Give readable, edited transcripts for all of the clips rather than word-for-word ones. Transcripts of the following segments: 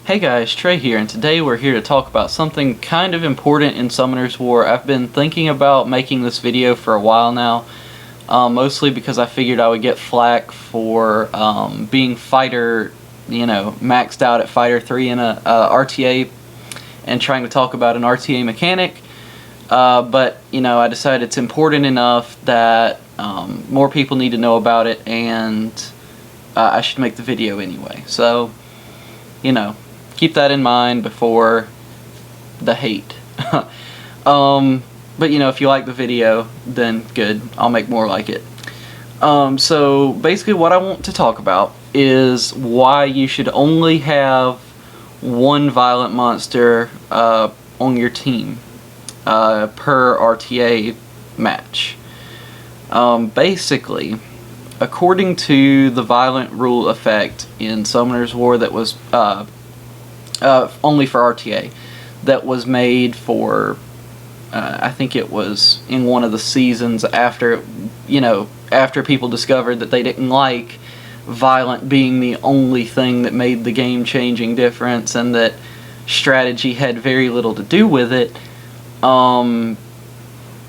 Hey guys, Trey here, and today we're here to talk about something kind of important in Summoner's War. I've been thinking about making this video for a while now, mostly because I figured I would get flack for being fighter, maxed out at fighter 3 in a RTA and trying to talk about an RTA mechanic. But I decided it's important enough that more people need to know about it, and I should make the video anyway. So, keep that in mind before the hate. But if you like the video, then good, I'll make more like it. So basically what I want to talk about is why you should only have one violent monster on your team per RTA match. Basically, according to the violent rule effect in Summoner's War that was only for RTA, that was made for I think it was in one of the seasons after people discovered that they didn't like violent being the only thing that made the game-changing difference and that strategy had very little to do with it.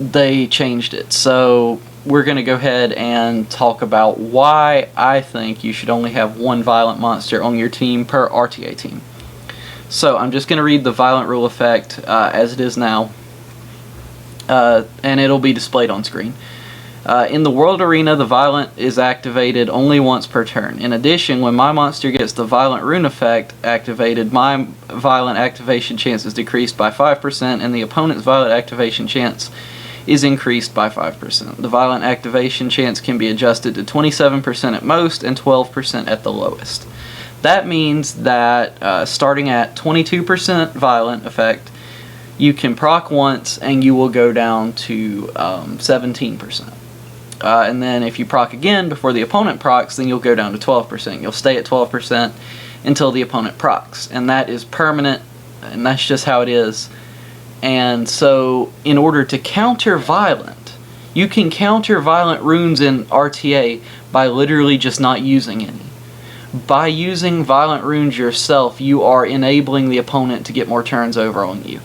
They changed it. So we're going to go ahead and talk about why I think you should only have one violent monster on your team per RTA team. So I'm just going to read the violent rule effect as it is now, and it'll be displayed on screen. In the World Arena, the violent is activated only once per turn. In addition, when my monster gets the violent rune effect activated, my violent activation chance is decreased by 5%, and the opponent's violent activation chance is increased by 5%. The violent activation chance can be adjusted to 27% at most and 12% at the lowest. That means that starting at 22% violent effect, you can proc once and you will go down to 17%. And then if you proc again before the opponent procs, then you'll go down to 12%. You'll stay at 12% until the opponent procs. And that is permanent, and that's just how it is. And so in order to counter violent, you can counter violent runes in RTA by literally just not using any. By using violent runes yourself, you are enabling the opponent to get more turns over on you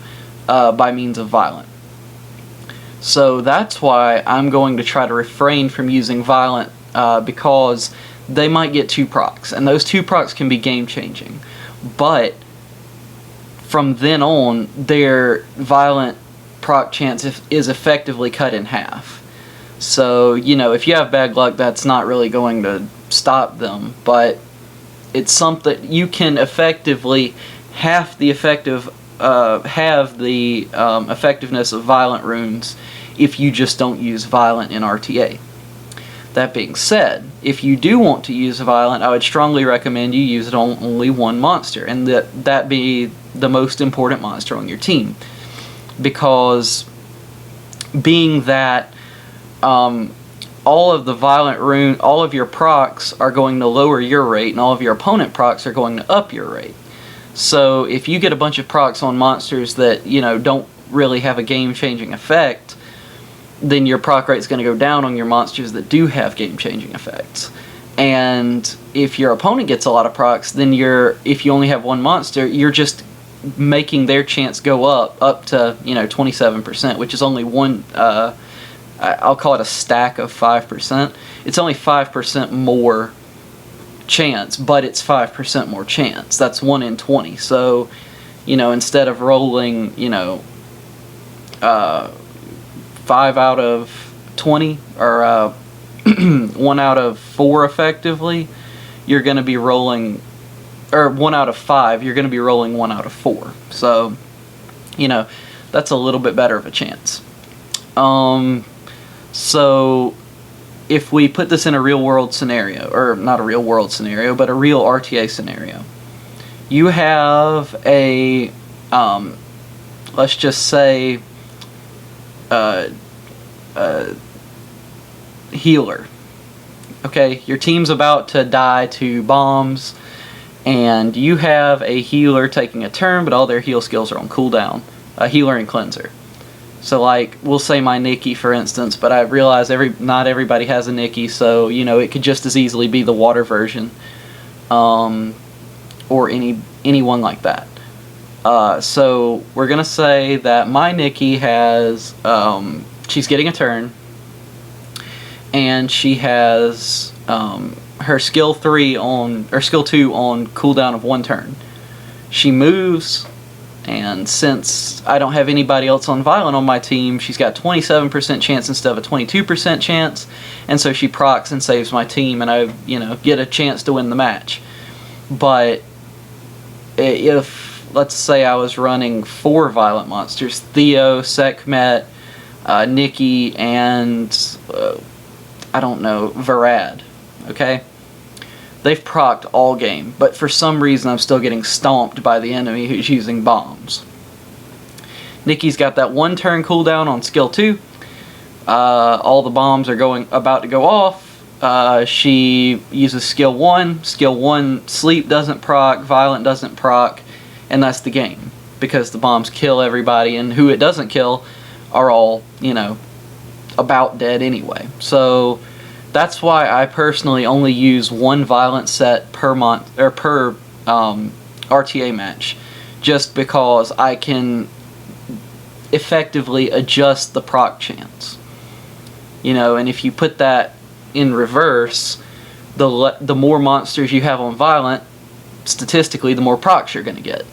by means of violent. So that's why I'm going to try to refrain from using violent because they might get 2 procs, and those 2 procs can be game-changing. But from then on, their violent proc chance is effectively cut in half. So, if you have bad luck, that's not really going to stop them, but it's something you can effectively have the effectiveness of violent runes if you just don't use violent in RTA. That being said, if you do want to use violent, I would strongly recommend you use it on only one monster, and that be the most important monster on your team, because being that all of the violent rune, all of your procs are going to lower your rate, and all of your opponent procs are going to up your rate. So if you get a bunch of procs on monsters that don't really have a game-changing effect, then your proc rate is going to go down on your monsters that do have game-changing effects. And if your opponent gets a lot of procs, then if you only have one monster, you're just making their chance go up to 27%, which is only one. I'll call it a stack of 5%. It's only 5% more chance, but it's 5% more chance. That's 1 in 20. So, instead of rolling, 5 out of 20 or 1 out of 4 effectively, you're going to be rolling, or 1 out of 5, you're going to be rolling 1 out of 4. So, that's a little bit better of a chance. So if we put this in a real world scenario, or not a real world scenario, but a real RTA scenario, you have a, let's just say, healer. Okay, your team's about to die to bombs, and you have a healer taking a turn, but all their heal skills are on cooldown. A healer and cleanser. So, like, we'll say my Nikki, for instance, but I realize not everybody has a Nikki, so, it could just as easily be the water version, or any anyone like that. So we're gonna say that my Nikki has, she's getting a turn, and she has her skill 2 on cooldown of 1 turn. She moves, and since I don't have anybody else on Violent on my team, she's got 27% chance instead of a 22% chance, and so she procs and saves my team, and I, get a chance to win the match. But if, let's say I was running 4 Violent monsters, Theo, Sekhmet, Nikki, and I don't know, Varad, okay? They've procced all game, but for some reason I'm still getting stomped by the enemy who's using bombs. Nikki's got that 1 turn cooldown on skill 2. All the bombs are about to go off. She uses skill 1. Skill 1, sleep doesn't proc, violent doesn't proc, and that's the game. Because the bombs kill everybody, and who it doesn't kill are all, about dead anyway. So that's why I personally only use 1 violent set per RTA match, just because I can effectively adjust the proc chance. And if you put that in reverse, the more monsters you have on violent, statistically, the more procs you're going to get.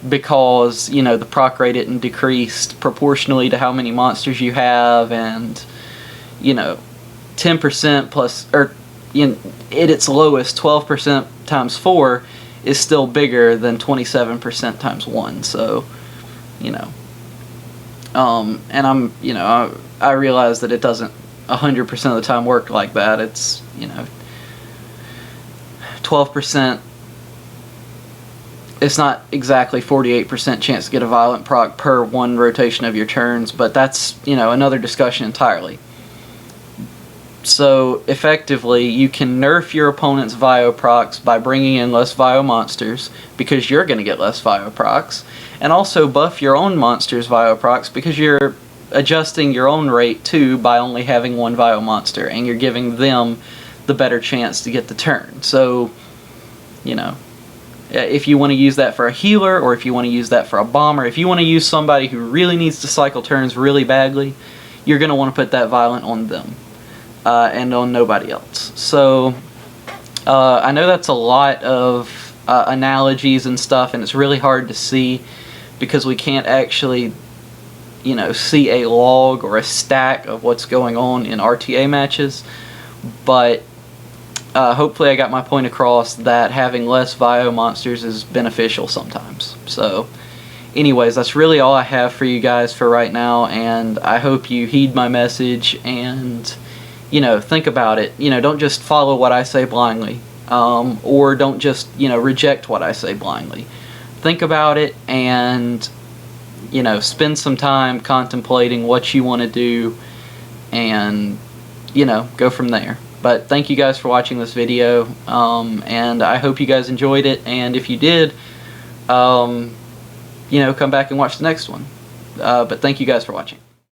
Because, the proc rate isn't decreased proportionally to how many monsters you have, and, 10% plus, or at its lowest, 12% times 4 is still bigger than 27% times 1, so, and I'm, I realize that it doesn't 100% of the time work like that. It's, 12%, it's not exactly 48% chance to get a violent proc per 1 rotation of your turns, but that's, another discussion entirely. So, effectively, you can nerf your opponent's Vio procs by bringing in less Vio monsters, because you're going to get less Vio procs, and also buff your own monsters' Vio procs, because you're adjusting your own rate too by only having 1 Vio monster, and you're giving them the better chance to get the turn. So, if you want to use that for a healer, or if you want to use that for a bomber, if you want to use somebody who really needs to cycle turns really badly, you're going to want to put that violent on them. And on nobody else. So, I know that's a lot of analogies and stuff, and it's really hard to see because we can't actually, see a log or a stack of what's going on in RTA matches. But hopefully I got my point across that having less Vio monsters is beneficial sometimes. So, anyways, that's really all I have for you guys for right now, and I hope you heed my message and think about it. Don't just follow what I say blindly, or don't just, reject what I say blindly. Think about it and, spend some time contemplating what you want to do and, go from there. But thank you guys for watching this video, and I hope you guys enjoyed it, and if you did, come back and watch the next one. But thank you guys for watching.